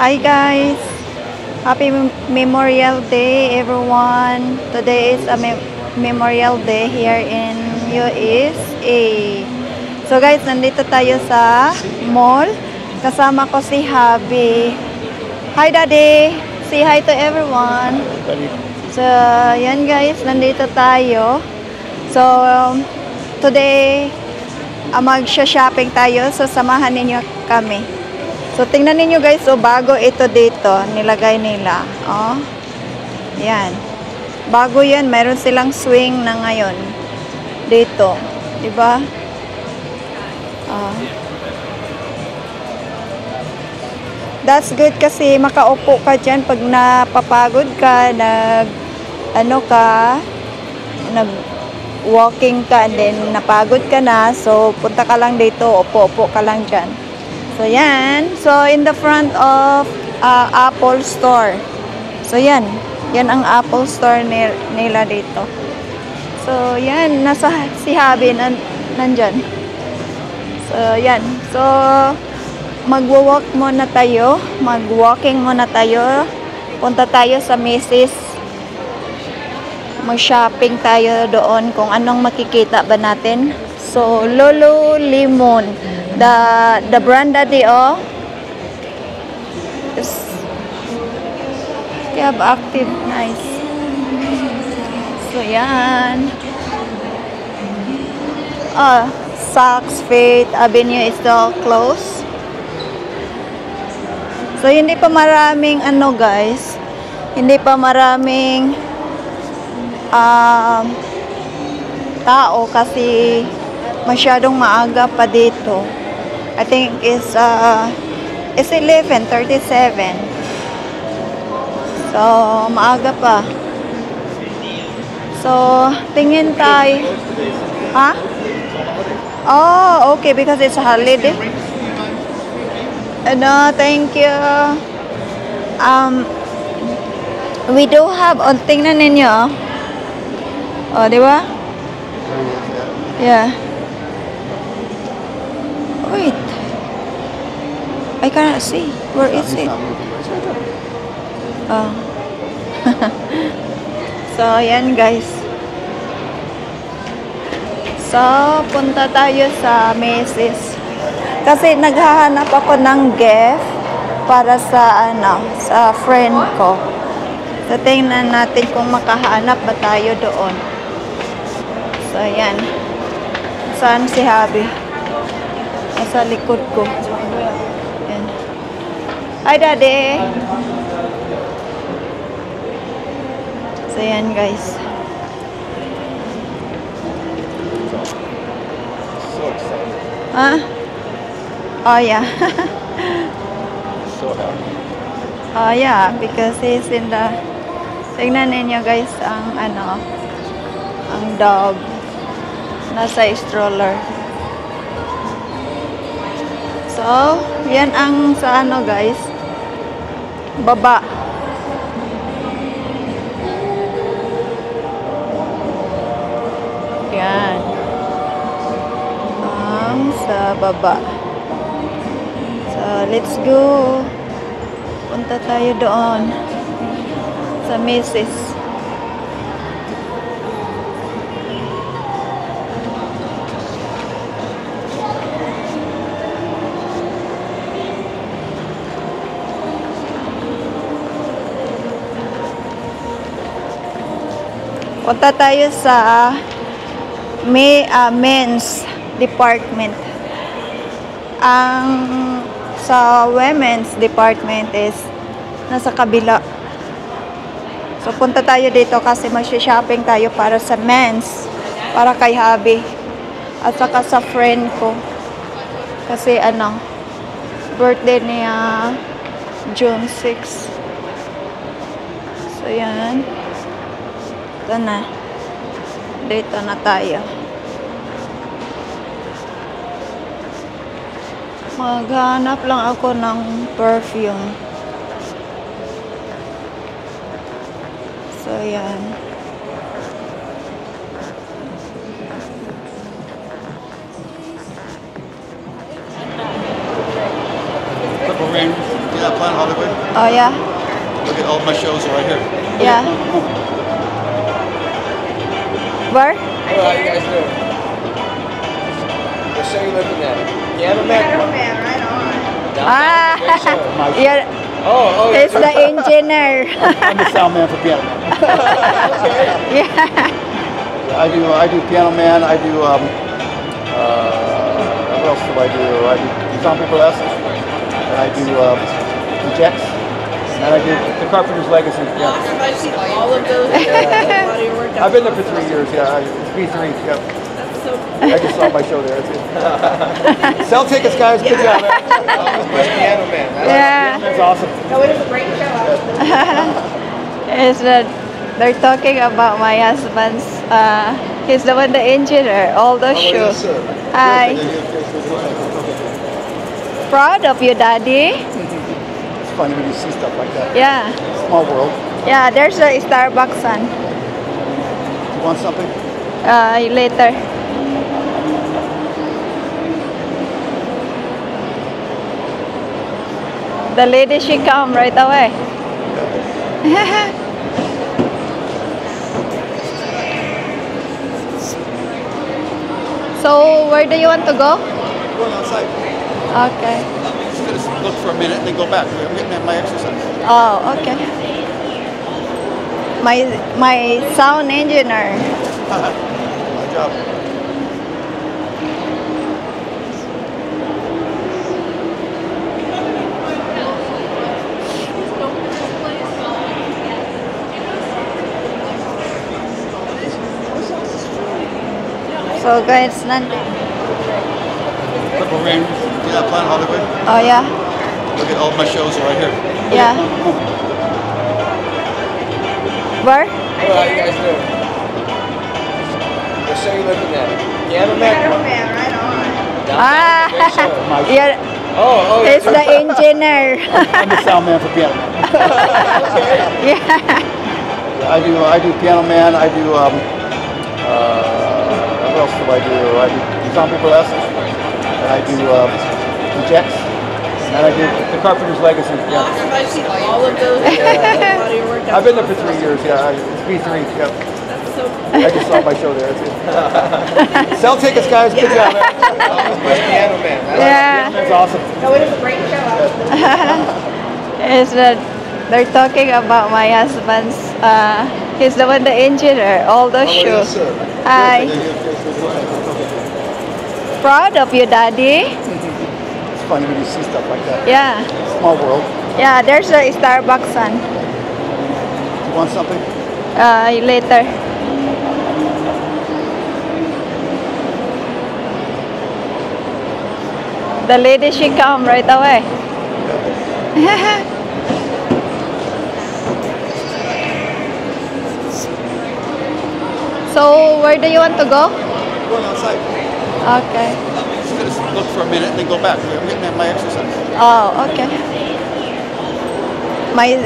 Hi guys! Happy Memorial Day everyone! Today is a Memorial Day here in USA. So guys, nandito tayo sa mall. Kasama ko si Habi. Hi Daddy! Say hi to everyone! So yan guys, nandito tayo. So today, mag-shopping tayo. So samahan ninyo kami. So, tingnan ninyo guys, so bago ito dito, nilagay nila. Oh. Yan. Bago yan, mayroon silang swing na ngayon. Dito. Diba? Oh. That's good kasi makaupo ka dyan pag napapagod ka, nag-walking ka, and then napagod ka na. So, punta ka lang dito, upo-upo ka lang dyan. So, yan. So, in the front of Apple Store. So, yan. Yan ang Apple Store nila dito. So, yan. Nasa si Habi nandyan. So, yan. So, magwa-walk muna tayo. Mag-walking muna tayo. Punta tayo sa Macy's. Mag-shopping tayo doon kung anong makikita ba natin. So, Lululemon. The brand daddy, oh. They have active, nice. So, yan. Saks Fifth Avenue is still closed. So, hindi pa maraming, guys. Hindi pa maraming tao kasi masyadong maaga pa dito. I think it's 11:37. So, maaga pa. So, tingin tayo. Ha? Oh, okay, because it's a holiday. No, thank you. We do have, tingnan ninyo. Oh, di ba? Yeah. Wait. I cannot see. Where is it? Oh. So, yan guys. So, punta tayo sa Macy's. Kasi naghahanap ako ng gift para sa sa friend ko. So, tingnan natin kung makahanap ba tayo doon. So, yan. Saan si Habi? Nasa likod ko. Yan. Hi, Daddy! So, yan, guys. So excited. Huh? Oh, yeah. So happy. Oh, yeah. Because he's in the... Tingnan ninyo, guys, ang ang dog. Nasa stroller. So, yan ang sa guys. Baba. Yan. Ang sa baba. So, let's go. Punta tayo doon. Sa Macy's. Punta tayo sa men's department. Ang sa women's department is nasa kabila. So punta tayo dito kasi mag-shopping tayo para sa men's, para kay Habi at saka sa friend ko. Kasi birthday niya June 6. So yan. Ito na. Dito na tayo. Maghanap lang ako ng perfume. So, yan. Purple rain. Yeah, Planet Hollywood. Oh yeah. Look at all my shows are right here. Yeah. Where? Hello, how you guys doing? What show you looking at? Piano Man? right on. Downtown? Great show. Yeah. Oh, It's the engineer. I'm the sound man for Piano Man. Yeah. I do Piano Man. I do what else do? I do Zombie Burlesque. And I do the Jets. And I do the Carpenter's Legacy. Yeah. I've seen all of those. A lot of your work. I've been there for 3 years. Yeah, it's B3. Yeah. That's so cool. I just saw my show there. It's Sell tickets, guys. Good job. Man. Piano Man. Yeah. That's awesome. No, it is a great show. Is that they're talking about my husband's he's the one the engineer, all those shows. Hi. Proud of you, Daddy. It's funny when you see stuff like that. Yeah. Small world. Yeah, there's a Starbucks son. You want something? Later. The lady, she come right away. So, where do you want to go? Going outside. Okay. Just gonna look for a minute and then go back. I'm getting my exercise. Oh, okay. My sound engineer. My job. So guys, Purple Rain. Yeah, Planet Hollywood. oh yeah, Look at all my shows are right here. yeah. Where? Hello, how you guys doing? What show you looking at? Piano Man? right on. Downtown? Great show. Yeah, Oh, it's the engineer. I'm the sound man for Piano Man. Yeah. I do Piano Man. I do what else do? I do Zombie Burlesque. And I do the Jets. And I do the Carpenter's Legacy. Yeah. I've seen all of those. A lot of your work. I've been there for 3 years. Yeah, it's B3. Yeah. That's so cool. I just saw my show there. It's Sell tickets, guys. Good job. Man. Piano Man. Yeah. That's awesome. No, it is a great show. Is that they're talking about my husband's he's the one the engineer, all those shows. Hi. Proud of you, Daddy. It's funny when you see stuff like that. Yeah. Small world. Yeah, there's a Starbucks son. You want something? Later. The lady, she come right away. So, where do you want to go? Going outside. Okay. Just gonna look for a minute and then go back. I'm getting my exercise. Oh, okay. My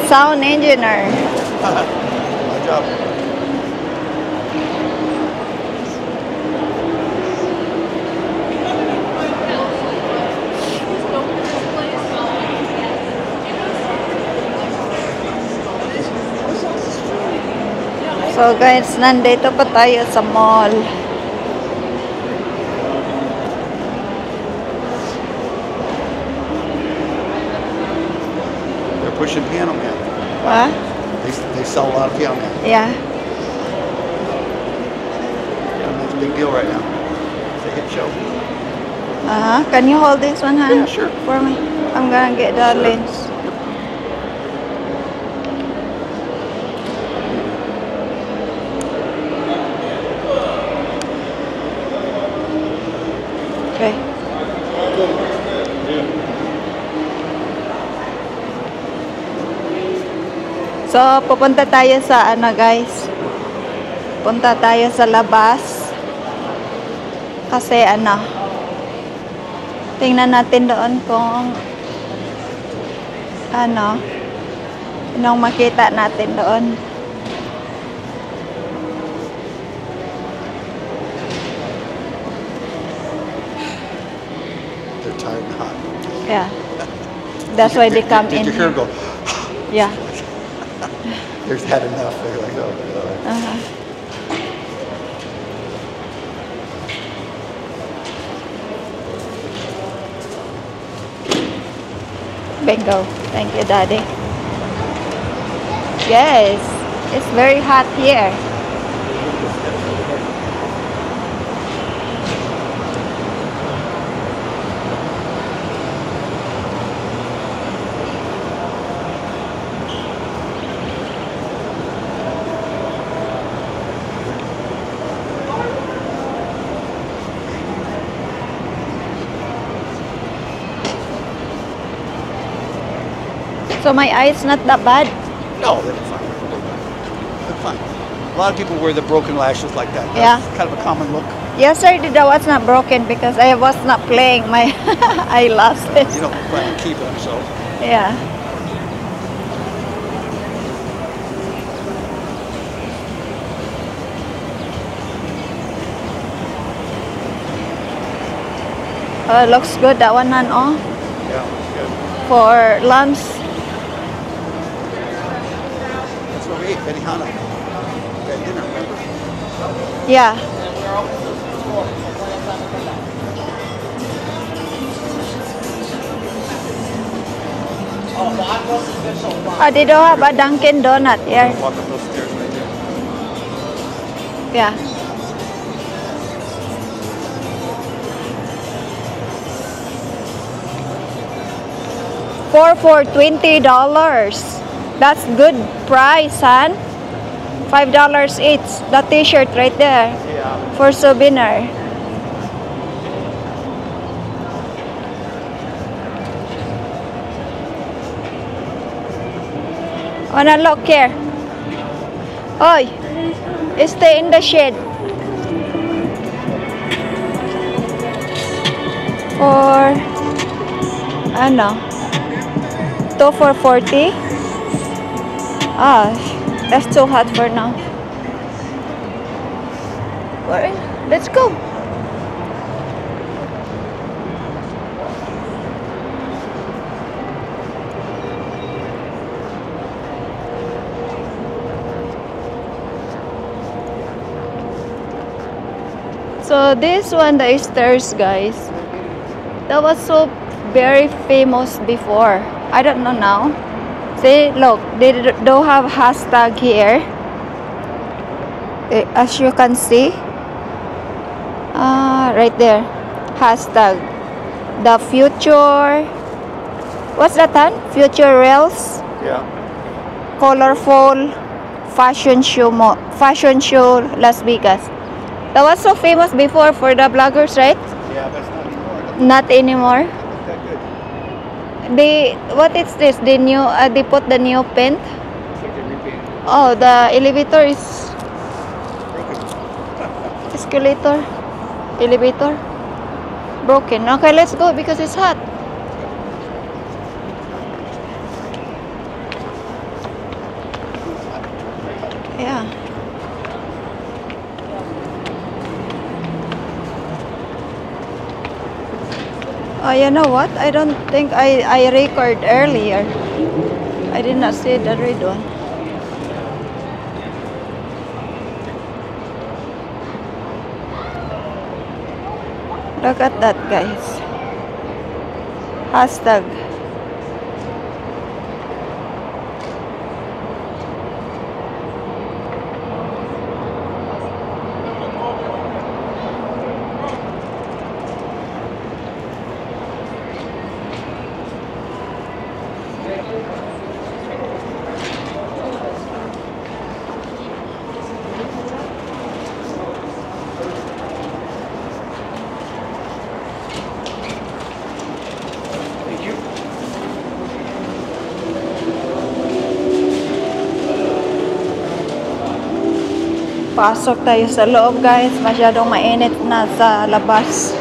sound engineer. My job. So guys, nandito pa tayo sa mall. They're pushing Piano Man. What? They sell a lot of Piano Man. Yeah. Piano Man's a big deal right now. It's a hit show. Can you hold this one, Yeah, Han? sure. For me. I'm gonna get the lens. Okay. So, pupunta tayo sa ano guys. Punta tayo sa labas. Kasi ano, tingnan natin doon kung ano, anong makita natin doon. They're tired and hot. Yeah. That's why they come Did in you hear here. him go, Yeah. there's had enough. They're like, oh, Uh-huh. Bingo. Thank you, Daddy. Yes, it's very hot here. So my eyes not that bad. no, they're fine. They're fine. A lot of people wear the broken lashes like that. Yeah. That's kind of a common look. Yesterday that was not broken because I was not playing my eyelashes. You don't plan on keeping them, so. Yeah. Looks good that one, oh, Yeah, good. for lunch. That's what we ate, Benihana. We had dinner, remember? Yeah. They don't have a Dunkin' Donut here. Walk up those stairs right there. Yeah. Four for $20. That's good price, son. $5 each. The T-shirt right there Yeah. for souvenir. Wanna look here? Oi, stay in the shade. For ano? 2 for 40. Ah, that's too hot for now. Alright, let's go. So this one, the stairs, guys, that was so very famous before. I don't know now. See, look, they don't have hashtag here. As you can see, right there, hashtag. The future. What's that one? Future Rails. Yeah. Colorful fashion show. Fashion show Las Vegas. That was so famous before for the bloggers, right? Yeah, but it's not anymore. Not anymore. Not that good. What is this? The new, they put the new paint. It's like they repainted it. Oh, the elevator is Broken. escalator, elevator, broken. Okay, let's go because it's hot. Yeah. Oh, you know what? I don't think I record earlier. I did not see the red one. Look at that, guys. Hashtag. Thank you. Pasok tayo sa loob, guys. Masyadong mainit na sa labas.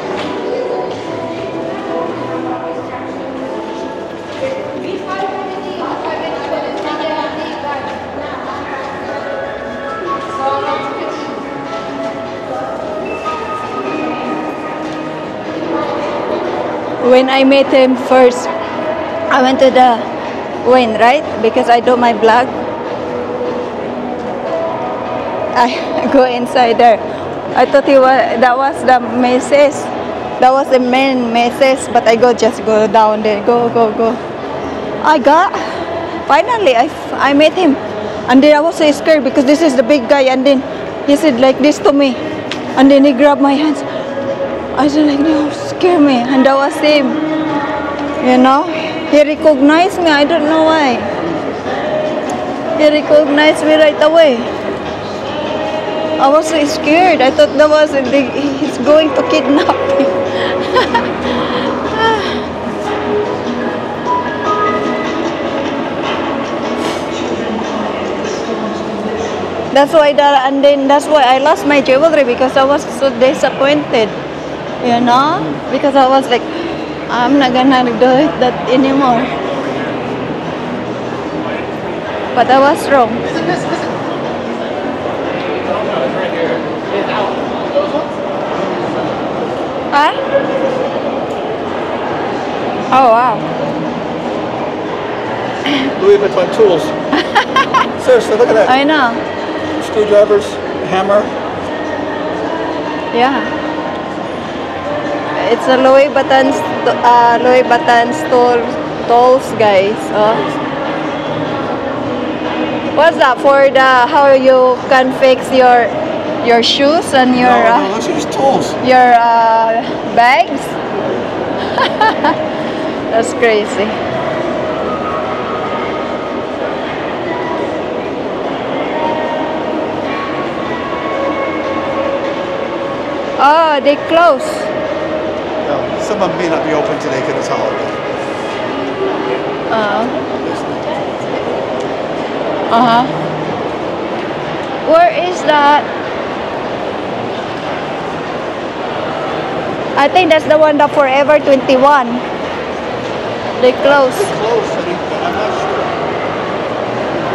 When I met him first, I went to the Wayne, right? Because I do my vlog. I go inside there. I thought that was the Macy's. That was the main Macy's, but I just go down there. Go. Finally, I met him. And then I was so scared because this is the big guy. And then he said like this to me. And then he grabbed my hands. I said like, no, scare me. And that was him. You know? He recognized me. I don't know why. He recognized me right away. I was so scared. I thought that was he's going to kidnap me. That's why that's why I lost my jewelry, because I was so disappointed. You know? Because I was like, I'm not gonna do that anymore. But I was wrong. Huh? Oh wow. Louis Vuitton tools. Seriously, look at that. I know. Screwdrivers, hammer. Yeah. It's a Louis Vuitton tools, guys. Oh. What's that for? How you can fix your shoes and your No, those are just tools. your bags? That's crazy. Oh, they close. No, some of them may not be open today because it's holiday. Where is that? I think that's the one, the Forever 21. They close. It's close. I'm not sure.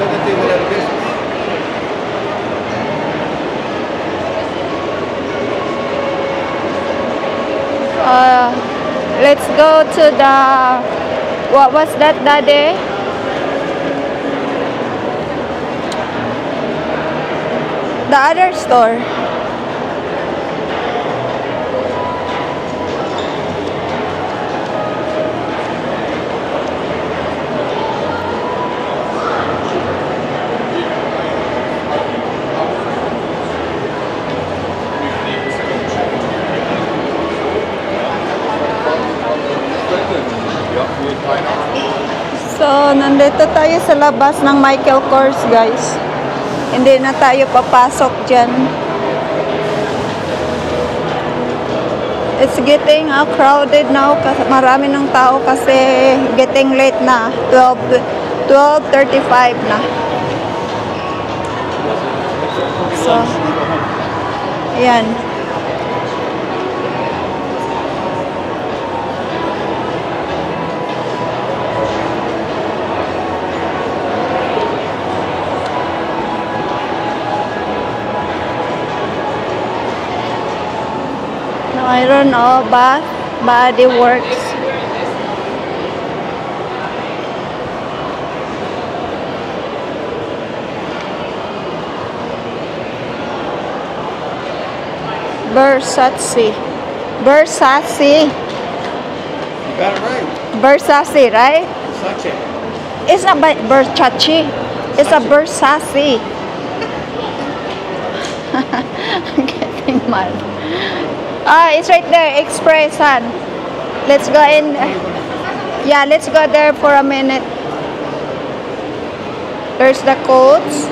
Whether they went out of business. Let's go to the, what was that day? The other store. So, nandito tayo sa labas ng Michael Kors, guys. Hindi na tayo papasok dyan. It's getting crowded now kasi marami ng tao kasi getting late na. 12:35 na. So, yan. I don't know, Body Works. Versace. You got it right. Versace, right? Versace. It's not Versace. It's a Versace. I'm getting mad. It's right there, Express, hon. Let's go in. Yeah, let's go there for a minute. There's the coats.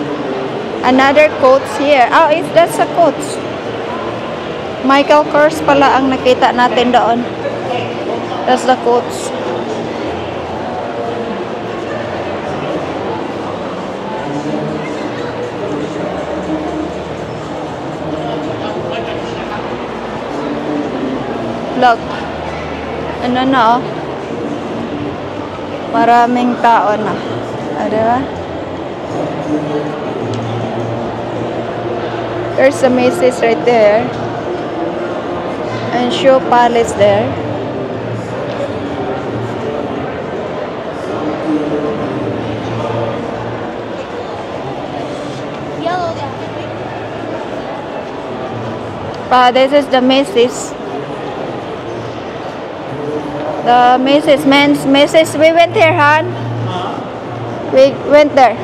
Another coats here. Oh, that's a coats. Michael Kors pala ang nakita natin doon. That's the coats. Look. Ano na, oh. Maraming tao na. Diba? There's a Macy's right there. And Shoe Palace there. This is the Macy's. The Macy's, men's Macy's. We went here, Han. We went there.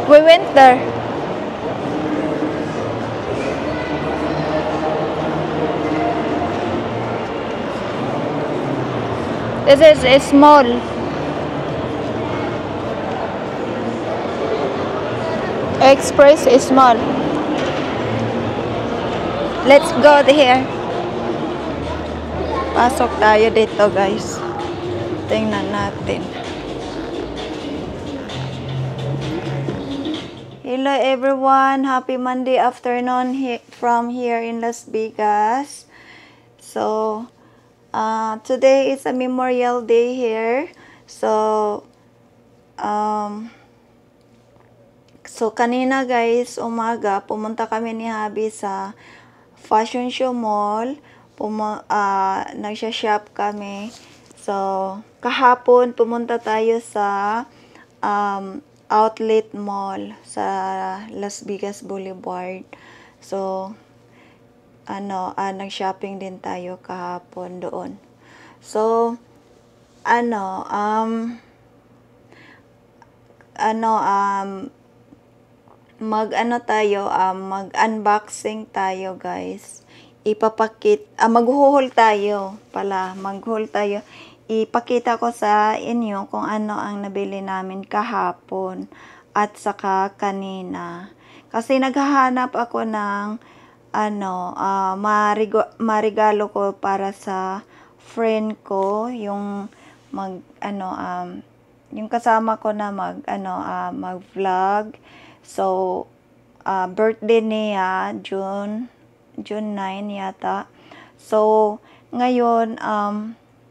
We went there. This is a small. Express is small. Let's go here. Pasok tayo dito, guys. Tingnan natin. Hello everyone. Happy Monday afternoon from here in Las Vegas. So, today is a Memorial Day here. So, kanina guys, umaga, pumunta kami ni Habi sa Fashion Show Mall. Nagsha-shop kami. So, kahapon, pumunta tayo sa Outlet Mall sa Las Vegas Boulevard. So, nag-shopping din tayo kahapon doon. So, mag-unboxing tayo, guys. Mag-haul tayo pala. Mag-haul tayo. Ipakita ko sa inyo kung ano ang nabili namin kahapon at saka kanina. Kasi naghahanap ako ng marigalo ko para sa friend ko, yung yung kasama ko na mag-vlog. So, birthday niya June 9 yata. So, ngayon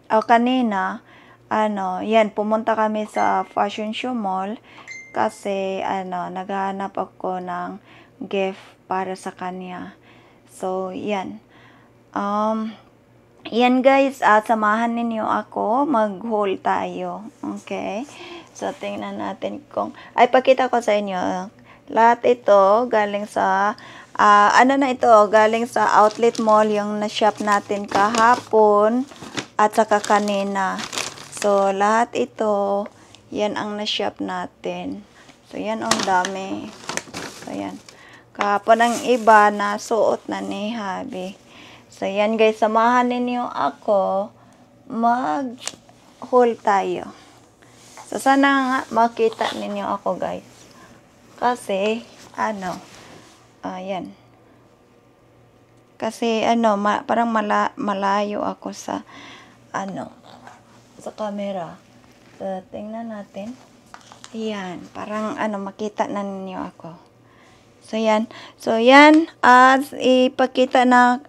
kanina yan, pumunta kami sa Fashion Show Mall kasi naghahanap ako ng gift para sa kanya. So, yan. Yan guys, samahan ninyo ako, mag-haul tayo. Okay? So, tingnan natin pakita ko sa inyo. Lahat ito galing sa galing sa Outlet Mall, yung na-shop natin kahapon at saka kanina. So, lahat ito, yan ang na-shop natin. So, yan ang dami. So, yan. Kahapon ang iba na suot na ni Habi. So, yan guys, samahan ninyo ako, mag-haul tayo. So, sana nga makita ninyo ako guys. Kasi, yan. Kasi, parang malayo ako sa, sa camera. So, tingnan natin. Yan. Parang, makita na ninyo ako. So, yan. So, yan. Ipakita na,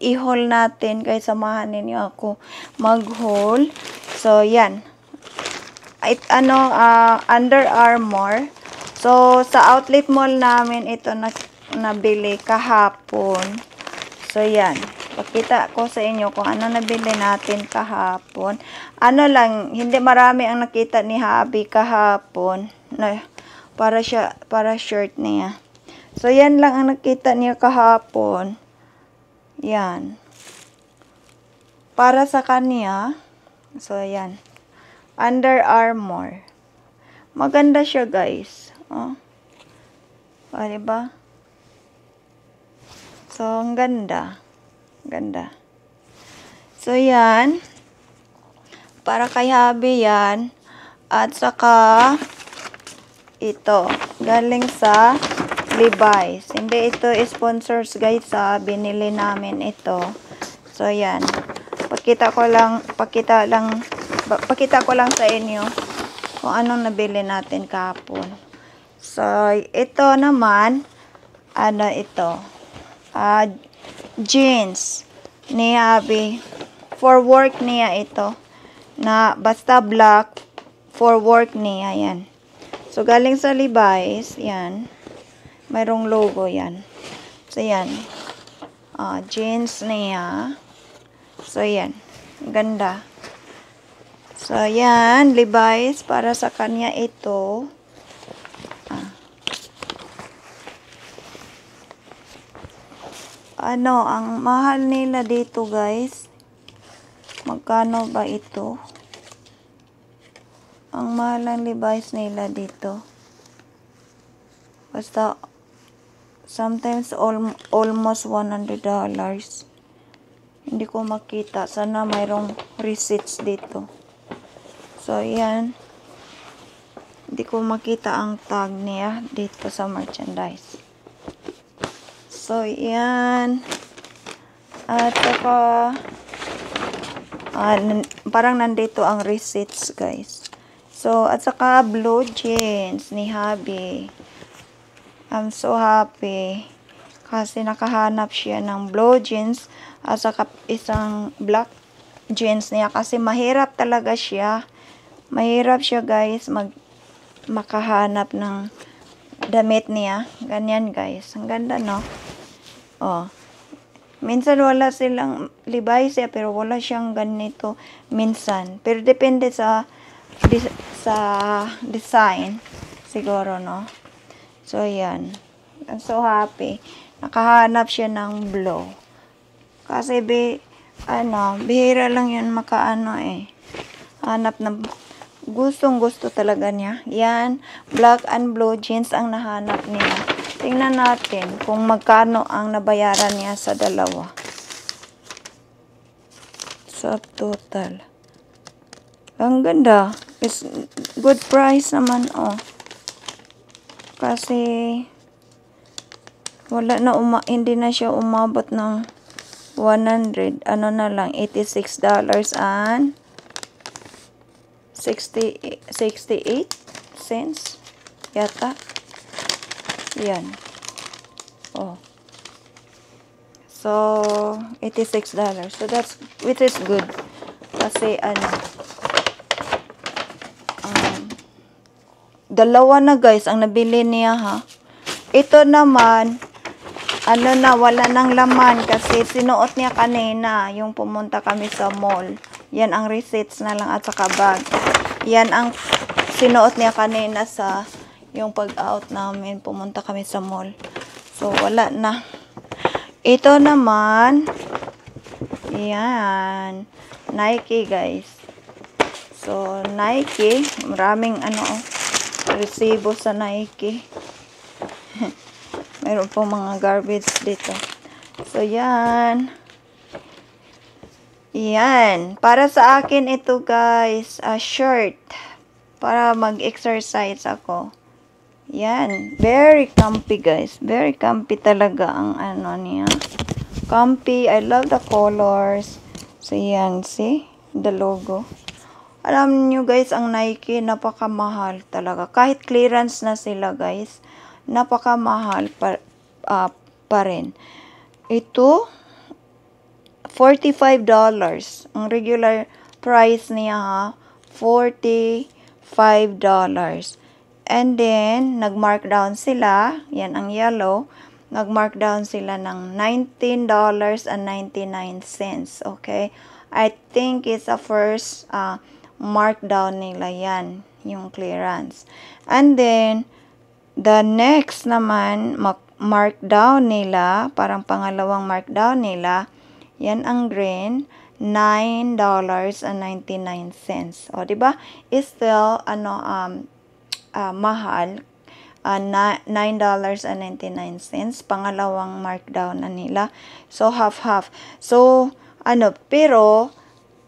i-haul natin. Kaya samahan ninyo ako mag-haul. So, yan. Under Armour. So, sa Outlet Mall namin, ito nabili kahapon. So, yan. Pakita ko sa inyo kung ano nabili natin kahapon. Hindi marami ang nakita ni Habi kahapon. Para shirt niya. So, yan lang ang nakita niya kahapon. Yan. Para sa kanya. So, yan. Under Armour. Maganda siya, guys. Diba? So, ang ganda. Ganda. So, yan. Para kay Habi yan. At saka, ito. Galing sa Levi's. Hindi ito sponsors guys, binili namin ito. So, yan. Pakita ko lang sa inyo kung anong nabili natin kahapon. So, ito naman, ito. Jeans ni Habi. For work niya ito. Na basta black, for work niya, yan. So, galing sa Levi's, yan. Mayroong logo yan. So, yan. Jeans niya. So, yan. Ganda. So, yan. Levi's. Para sa kanya ito. Ano, ang mahal nila dito, guys. Magkano ba ito? Ang mahal ng Levi's nila dito. Basta, sometimes almost $100. Hindi ko makita. Sana mayroong receipts dito. So, yan. Hindi ko makita ang tag niya dito sa merchandise. So, yan. At saka, parang nandito ang receipts, guys. So, at saka, blue jeans ni Habi. I'm so happy. Kasi nakahanap siya ng blue jeans at saka isang black jeans niya. Kasi mahirap talaga siya. Mahirap siya, guys, makahanap ng damit niya. Ganyan, guys. Ang ganda, no? Oh. Minsan wala silang Levi's pero wala siyang ganito minsan. Pero depende sa design siguro, no? So, yan. I'm so happy. Nakahanap siya ng blue. Kasi bihira lang yun makaano eh. Hanap ng gustong-gusto talaga niya. Yan, black and blue jeans ang nahanap niya. Tingnan natin kung magkano ang nabayaran niya sa dalawa. Subtotal. Ang ganda. It's good price naman, oh. Kasi hindi na siya umabot ng 100. Ano na lang, $86 and 68 cents yata. Yan. Oh. So, $86. So, which is good. Kasi, dalawa na, guys, ang nabili niya, ha. Ito naman, wala nang laman kasi sinuot niya kanina, yung pumunta kami sa mall. Yan ang receipts na lang at saka bag. Yan ang sinuot niya kanina sa yung pag-out namin, pumunta kami sa mall. So, wala na. Ito naman, yan, Nike, guys. So, Nike, maraming resibo sa Nike. Mayroon po mga garbage dito. So, yan. Yan. Para sa akin ito, guys, shirt. Para mag-exercise ako. Yan. Very comfy, guys. Very comfy talaga ang niya. Comfy. I love the colors. So, yan. See? The logo. Alam nyo, guys, ang Nike, napakamahal talaga. Kahit clearance na sila, guys, napakamahal pa rin. Ito, $45. Ang regular price niya, $45. And then, nag-markdown sila. Yan ang yellow. Nag-markdown sila ng $19.99. Okay? I think it's the first markdown nila yan. Yung clearance. And then, the next naman, markdown nila, parang pangalawang markdown nila, yan ang green, $9.99. O, diba? It's still, mahal, $9.99. Pangalawang markdown na nila. So, half-half. So, pero,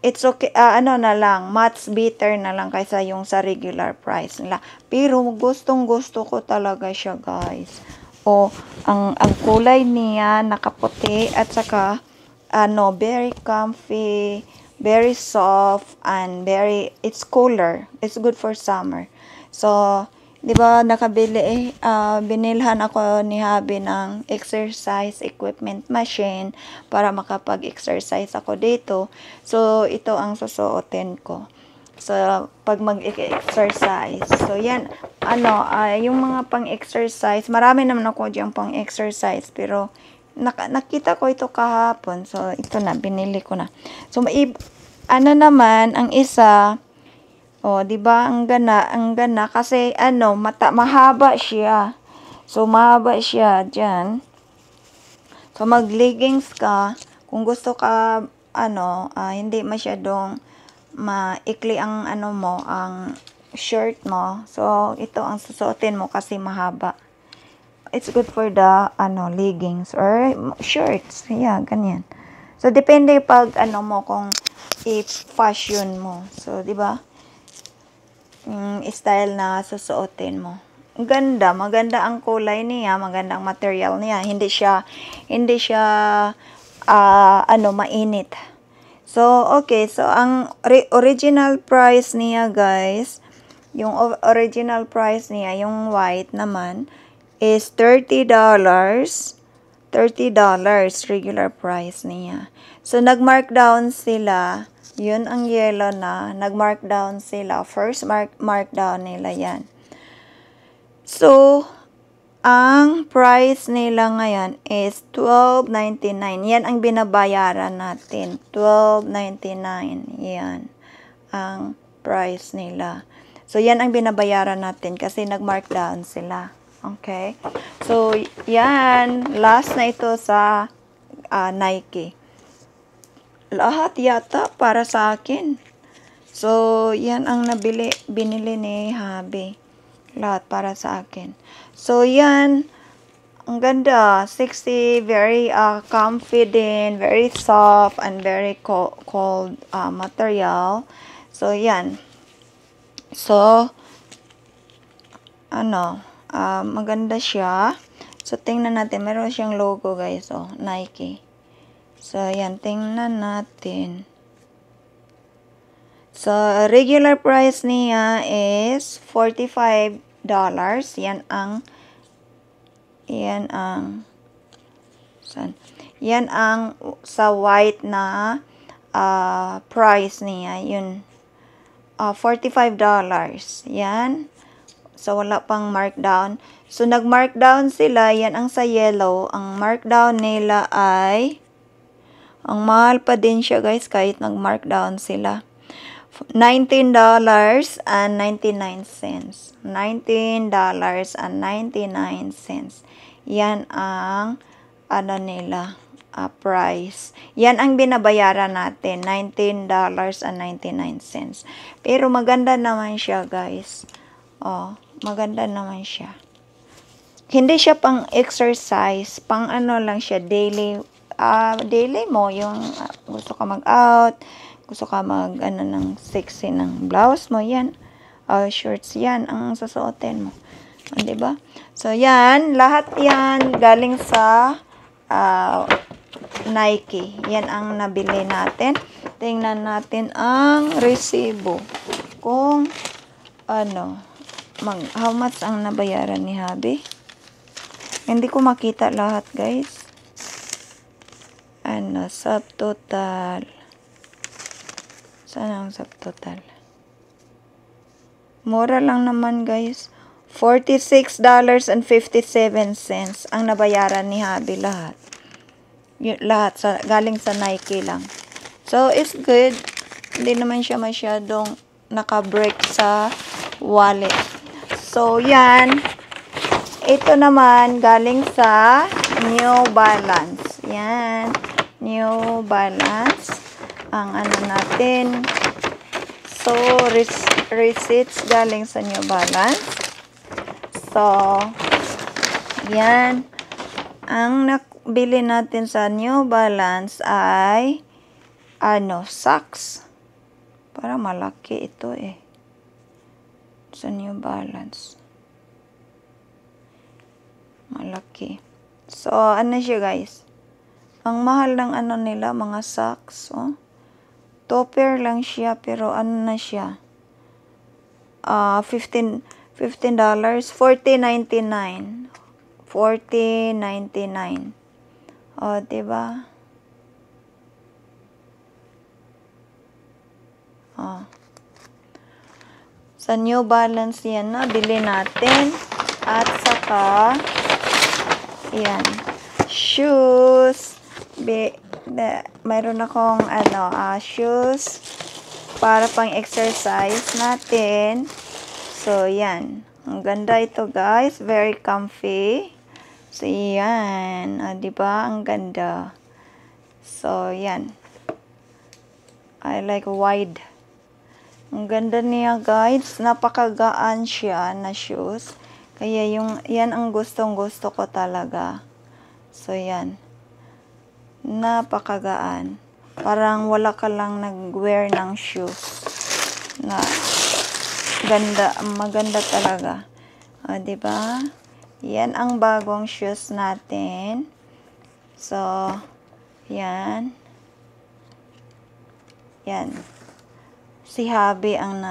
it's okay, na lang, much better na lang kaysa yung sa regular price nila. Pero, gustong-gusto ko talaga siya, guys. O, ang kulay niya, nakaputi, at saka, very comfy, very soft, and it's cooler. It's good for summer. So, di ba, binilhan ako ni Habi ng exercise equipment machine para makapag-exercise ako dito. So, ito ang susuotin ko. So, pag mag-exercise. So, yan, yung mga pang-exercise, marami naman ako diyang pang-exercise, pero, nakita ko ito kahapon. So, ito na, binili ko na. So, naman, ang isa, di ba, ang gana, kasi, mahaba siya. So, mahaba siya dyan. So, mag-leggings ka. Kung gusto ka, hindi masyadong maikli ang ang shirt mo. So, ito ang susuotin mo kasi mahaba. It's good for the, leggings or shirts. Yeah, ganyan. So, depende pag, mo, kung i-fashion mo. So, di ba? Style na susuotin mo. Ganda, maganda ang kulay niya, maganda ang material niya. Hindi siya mainit. So, okay. So, ang original price niya, guys, yung original price niya, yung white naman, is $30. $30 regular price niya. So, nag-markdown sila. Yun ang yellow na. Nag-markdown sila. First markdown nila yan. So, ang price nila ngayon is $12.99. Yan ang binabayaran natin. $12.99. Yan ang price nila. So, yan ang binabayaran natin kasi nag-markdown sila. Okay? So, yan. Last na ito sa Nike. Lahat yata para sa akin. So, yan ang binili ni Habi. Lahat para sa akin. So, yan. Ang ganda. 60, very comfy din. Very soft and very cold material. So, yan. So, maganda siya. So, tingnan natin. Meron siyang logo, guys. Oh, Nike. So, yan. Tingnan natin. So, regular price niya is $45. Yan ang sa white na price niya. Yun. $45. Yan. So, wala pang markdown. So, nag-markdown sila. Yan ang sa yellow. Ang markdown nila ay ang mahal pa din siya, guys, kahit nag-markdown sila. $19.99. $19.99. Yan ang nila price. Yan ang binabayaran natin, $19.99. Pero maganda naman siya, guys. Oh, maganda naman siya. Hindi siya pang exercise, pang lang siya daily mo, yung gusto ka mag-out, gusto ka ng sexy ng blouse mo, yan. Shorts, yan ang susuotin mo. Diba? So, yan. Lahat yan galing sa Nike. Yan ang nabili natin. Tingnan natin ang resibo. Kung how much ang nabayaran ni Habi. Hindi ko makita lahat, guys. Subtotal. Saan ang subtotal? Mura lang naman, guys. $46.57 ang nabayaran ni Habi lahat. Lahat galing sa Nike lang. So, it's good. Hindi naman siya masyadong naka-break sa wallet. So, yan. Ito naman galing sa New Balance. Yan. New Balance. Ang natin. So, receipts galing sa New Balance. So, yan. Ang nakbili natin sa New Balance ay socks. Para malaki ito sa New Balance. Malaki. So, siya, guys? Ang mahal ng nila, mga socks. Oh. Topper lang siya, pero na siya? $15. $14.99. $14.99. O, diba? O. Sa New Balance yan na, bili natin. At saka, yan. Shoes. Mayroon akong, shoes. Para pang exercise natin. So, yan. Ang ganda ito, guys. Very comfy. So, yan. Di ba? Ang ganda. So, yan. I like wide. Ang ganda niya, guys. Napakagaan siya na shoes. Kaya yan ang gustong-gusto ko talaga. So, yan. Napakagaan. Parang wala ka lang nag-wear ng shoes. Na ganda. Maganda talaga. Diba? Yan ang bagong shoes natin. So, yan. Yan. Si Habi ang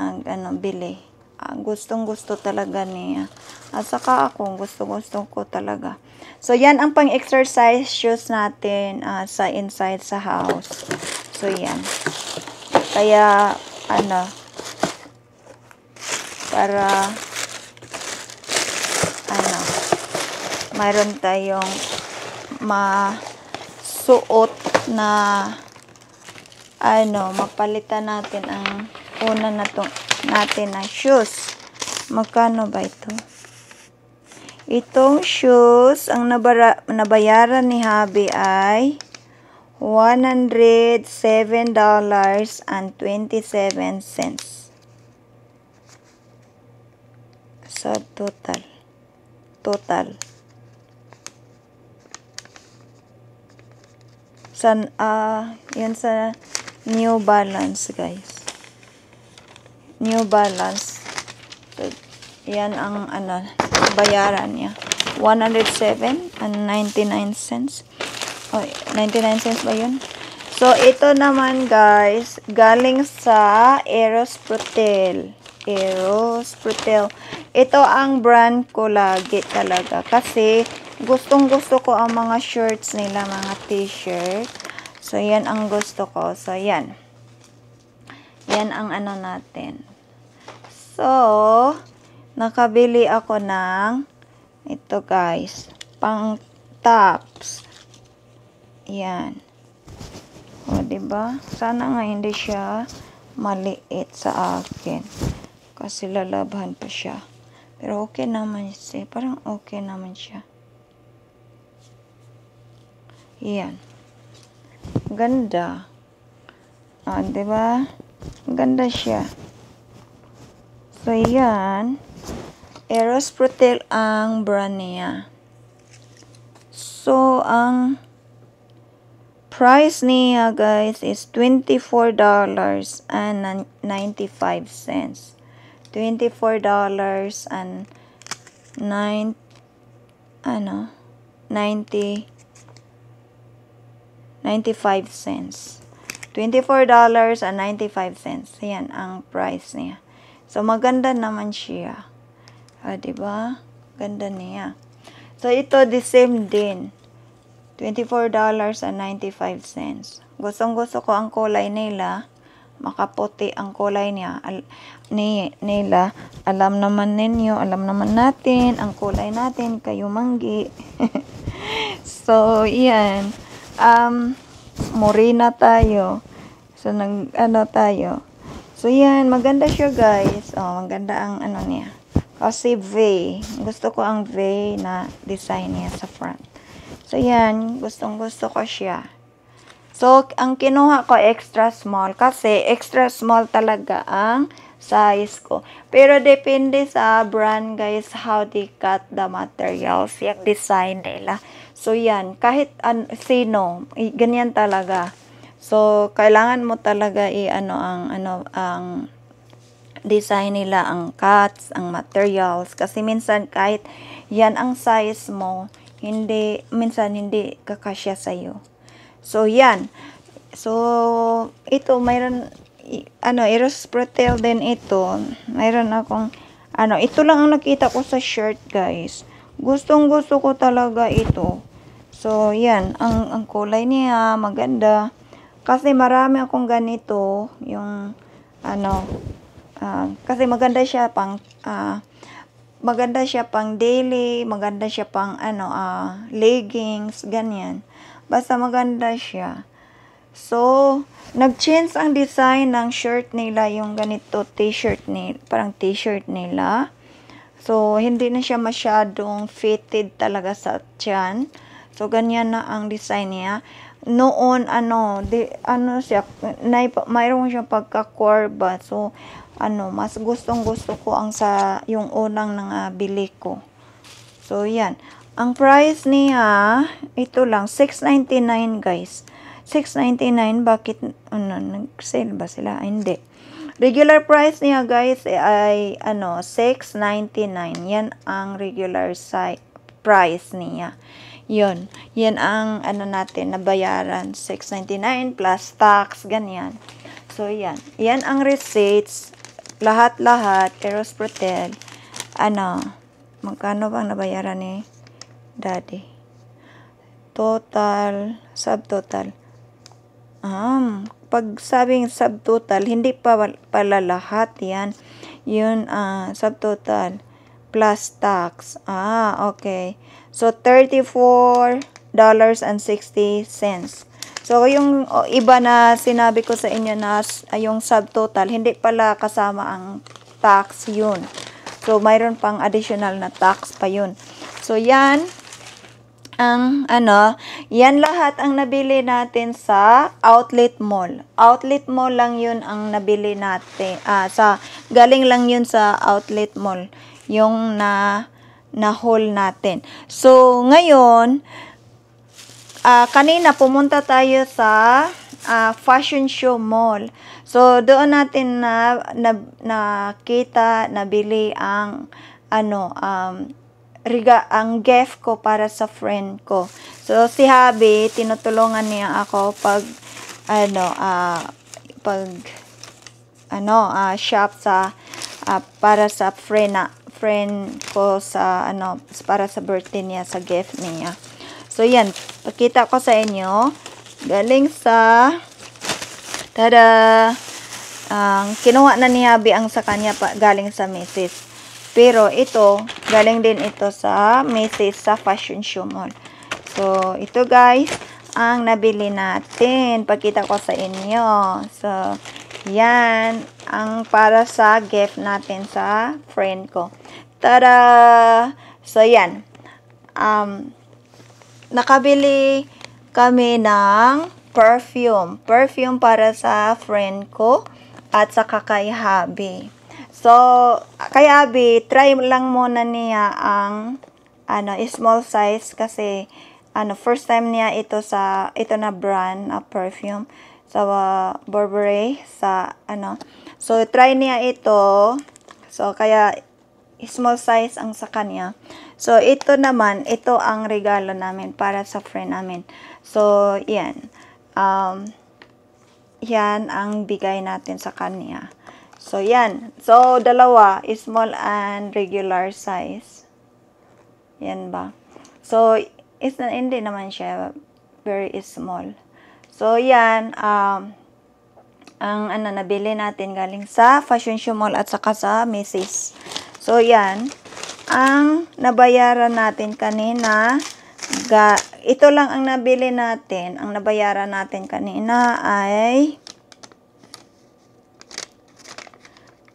bili. Gustong-gusto talaga niya. At saka ako, gusto-gusto ko talaga. So, yan ang pang-exercise shoes natin sa inside sa house. So, yan. Kaya, para, mayroon tayong masuot na mapalitan natin ang una natin na shoes. Magkano ba ito? Itong shoes, ang nabayaran ni Habi ay $107.27. So, total. Yan sa New Balance, guys. New Balance. So, yan ang bayaran niya. 107.99 cents. Oh, 99 cents ba yun? So, ito naman, guys, galing sa Eros Protel. Ito ang brand ko lagi talaga. Kasi, gustong-gusto ko ang mga shirts nila, mga t-shirt. So, yan ang gusto ko. So, yan. Yan ang natin. So, nakabili ako ng ito, guys. Pang tops. Yan. O, diba? Sana nga hindi siya maliit sa akin. Kasi lalabahan pa siya. Pero okay naman siya. Parang okay naman siya. Yan. Ganda. Diba? Ganda siya. So, yan. Eros Protel ang brand niya. So, ang price niya, guys, is $24.95. $24.95. $24.95. Yan ang price niya. So, maganda naman siya. Diba? Ganda niya. So, ito, the same din. $24.95. Gustong-gusto ko ang kulay nila. Makaputi ang kulay niya. Nila. Alam naman ninyo, alam naman natin, ang kulay natin, kayo manggi. So, yan. Morena tayo. So, tayo. So, yan. Maganda siya, guys. Maganda ang niya. Kasi V. Gusto ko ang V na design niya sa front. So, yan. Gustong-gusto ko siya. So, ang kinuha ko extra small. Kasi, extra small talaga ang size ko. Pero, depende sa brand, guys, how they cut the materials. Yung design nila. So, yan. Kahit sino, ganyan talaga. So, kailangan mo talaga ang design nila, ang cuts, ang materials. Kasi minsan, kahit yan ang size mo, minsan hindi kakasya sa'yo. So, yan. So, ito, mayroon, Eros Protel din ito. Mayroon akong, ito lang ang nakita ko sa shirt, guys. Gustong-gusto ko talaga ito. So, yan. Ang kulay niya, maganda. Kasi marami akong ganito, yung, kasi maganda siya pang daily, maganda siya pang leggings, ganyan. Basta maganda siya. So, nag-change ang design ng shirt nila, yung ganito t-shirt nila, parang t-shirt nila. So, hindi na siya masyadong fitted talaga sa tiyan. So, ganyan na ang design niya. Noon, siya, mayroon siyang pagka-curve. So, mas gustong-gusto ko yung unang bili ko. So, yan. Ang price niya, ito lang, $6.99 guys. $6.99, bakit, nag-sale ba sila? Ay, hindi. Regular price niya guys ay, $6.99. Yan ang regular price niya. Yun. Yan ang, natin, nabayaran. $6.99 plus tax, ganyan. So, yan. Yan ang receipts. Lahat-lahat, Eros Protel. Magkano bang nabayaran ni Daddy? Total, subtotal. Pag sabing subtotal, hindi pala lahat yan. Yun, subtotal plus tax. Okay. So, $34.60. So, yung iba na sinabi ko sa inyo na yung subtotal, hindi pala kasama ang tax yun. So, mayroon pang additional na tax pa yun. So, yan ang yan lahat ang nabili natin sa outlet mall. Outlet mall lang yun ang nabili natin. Galing lang yun sa outlet mall. Yung na-haul natin. So, ngayon, kanina pumunta tayo sa fashion show mall. So, doon natin nakita, nabili ang ang gift ko para sa friend ko. So, si Habi, tinutulungan niya ako pag shop para sa friend ko para sa birthday niya, sa gift niya. So, yan. Pakita ko sa inyo. Galing sa kinuha na ni Habi ang sa kanya galing sa Macy's. Pero ito, galing din ito sa Macy's sa Fashion Show Mall. So, ito guys, ang nabili natin. Pakita ko sa inyo. So, yan, ang para sa gift natin sa friend ko. Tada! So, yan. Nakabili kami ng perfume. Perfume para sa friend ko at saka kay Habi. So, kay Habi, try lang muna niya ang small size kasi first time niya ito na brand na perfume sa Burberry so try niya ito. So, kaya small size ang sa kanya. So, ito naman, ito ang regalo namin para sa friend namin. So, yan. Yan ang bigay natin sa kanya. So, yan. So, dalawa, small and regular size. Yan ba? So, hindi naman siya very small. So, yan. Ang nabili natin galing sa Fashion Show Mall at saka sa Macy's. So, yan. Ang nabayaran natin kanina, ito lang ang nabili natin. Ang nabayaran natin kanina ay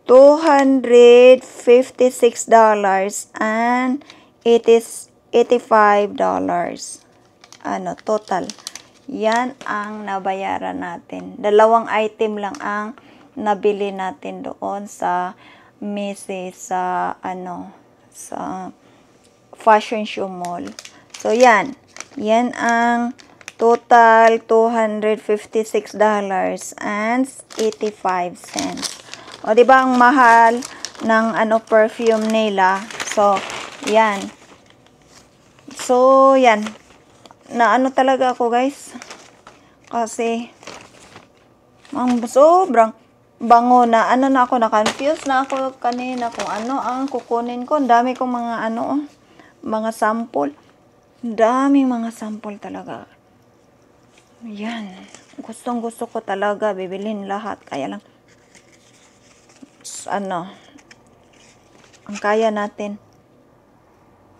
$256.85. Total. Yan ang nabayaran natin. Dalawang item lang ang nabili natin doon sa Macy's sa Fashion Show Mall. So, yan. Yan ang total $256.85. O, diba ang mahal ng perfume nila? So, yan. So, yan. Talaga ako, guys. Kasi, sobrang bango na. Ako, na-confuse na ako kanina kung ano ang kukunin ko. Ang dami kong mga mga sample. Ang dami mga sample talaga. Yan. Gustong-gusto ko talaga. Bibilhin lahat. Kaya lang, ang kaya natin,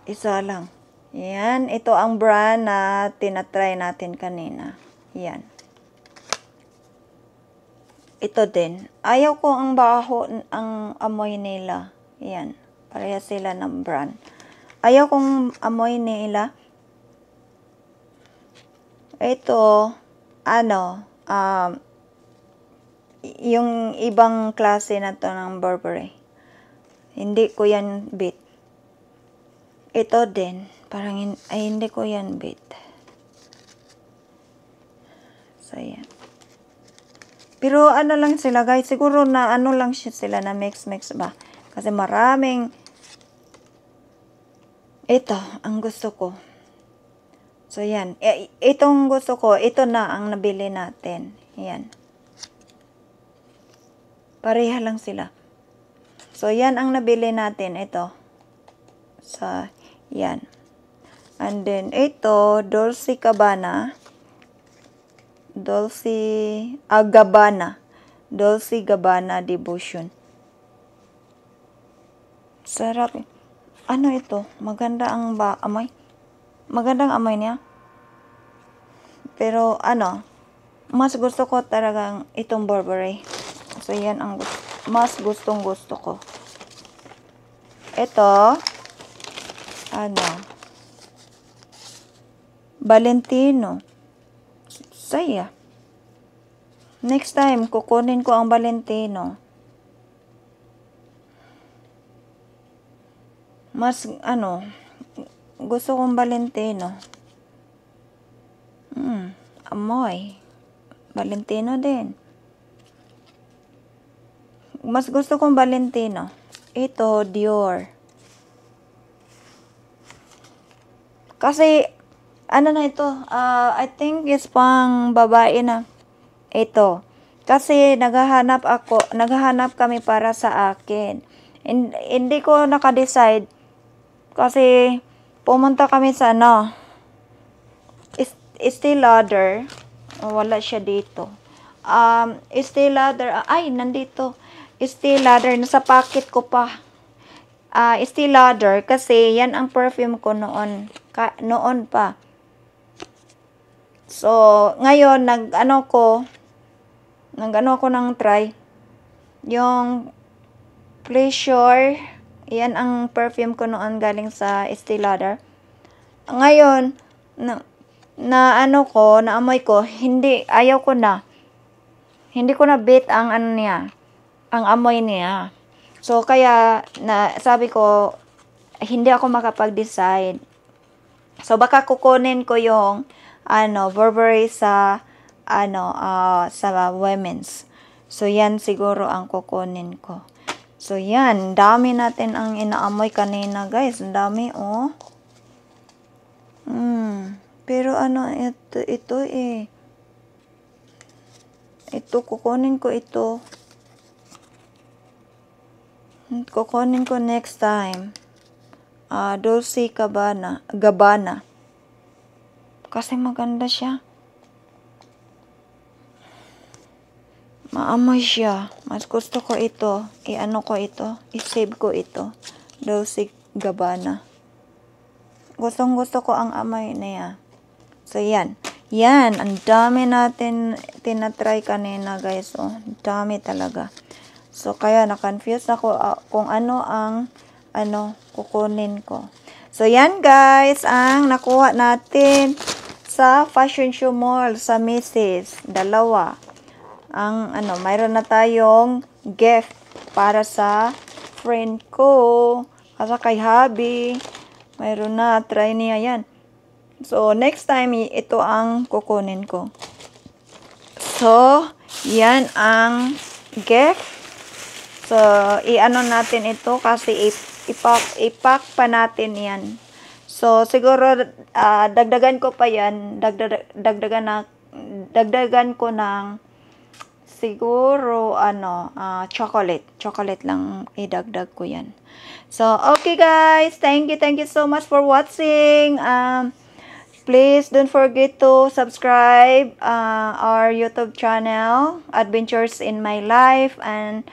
isa lang. Yan. Ito ang brand na tinatry natin kanina. Yan. Ito din. Ayaw ko ang baho, ang amoy nila. Yan. Pareha sila ng brand. Ayaw kong amoy nila. Ito, yung ibang klase na to ng Burberry. Hindi ko yan bit. Ito din, parang hindi ko yan bit. So, yan. Pero lang sila guys, siguro na lang sila na mix ba. Kasi maraming, ito, ang gusto ko. So, yan. Itong gusto ko, ito na ang nabili natin. Yan. Pareha lang sila. So, yan ang nabili natin. Ito. So, yan. And then, ito, Dolce Gabbana. Dolce Gabbana Devotion. Sarap. Ano ito? Maganda ang amoy. Magandang amoy niya. Pero mas gusto ko talagang itong Burberry. So yan ang mas gustong gusto ko. Ito Valentino. Saya. Next time kukunin ko ang Valentino. Mas gusto kong Valentino. Amoy. Valentino din. Mas gusto kong Valentino. Ito, Dior. Kasi, na ito? I think it's pang babae na. Ito. Kasi, naghahanap kami para sa akin. Hindi ko naka-decide. Kasi, pumunta kami sa Estee Lauder. Wala siya dito. Estee Lauder. Ay, nandito. Estee Lauder. Nasa pocket ko pa. Estee Lauder. Kasi, yan ang perfume ko noon. Noon pa. So, ngayon, nag-ano ko ng try. Yung Pleasure. Yan ang perfume ko noon galing sa Estee Lauder. Ngayon, naamoy ko, ayaw ko na. Hindi ko na bit ang niya, ang amoy niya. So, kaya, sabi ko, hindi ako makapag-decide. So, baka kukunin ko yung, Burberry sa women's. So, yan siguro ang kukunin ko. So, yan. Dami natin ang inaamoy kanina, guys. Ang dami, oh. Pero, ito eh. Ito, kukunin ko ito. Kukunin ko next time. Dolce Gabbana. Kasi maganda siya. Maamoy siya. Mas gusto ko ito. I-save ko ito. Dolce Gabbana. Gustong-gusto ko ang amoy niya. So, yan. Yan. Ang dami natin tinatry kanina, guys. Oh, dami talaga. So, kaya na-confuse ako kung ano ang kukunin ko. So, yan, guys. Ang nakuha natin sa Fashion Show Mall sa Macy's. Dalawa. Mayroon na tayong gift para sa friend ko. Kasi kay hubby. Mayroon na. Try niya yan. So, next time, ito ang kukunin ko. So, yan ang gift. So, natin ito kasi ipack pa natin yan. So, siguro, dagdagan ko pa yan. Dagdagan ko ng siguro, chocolate. Chocolate lang idagdag ko yan. So, okay guys. Thank you so much for watching. Please don't forget to subscribe our YouTube channel, Adventures in My Life, and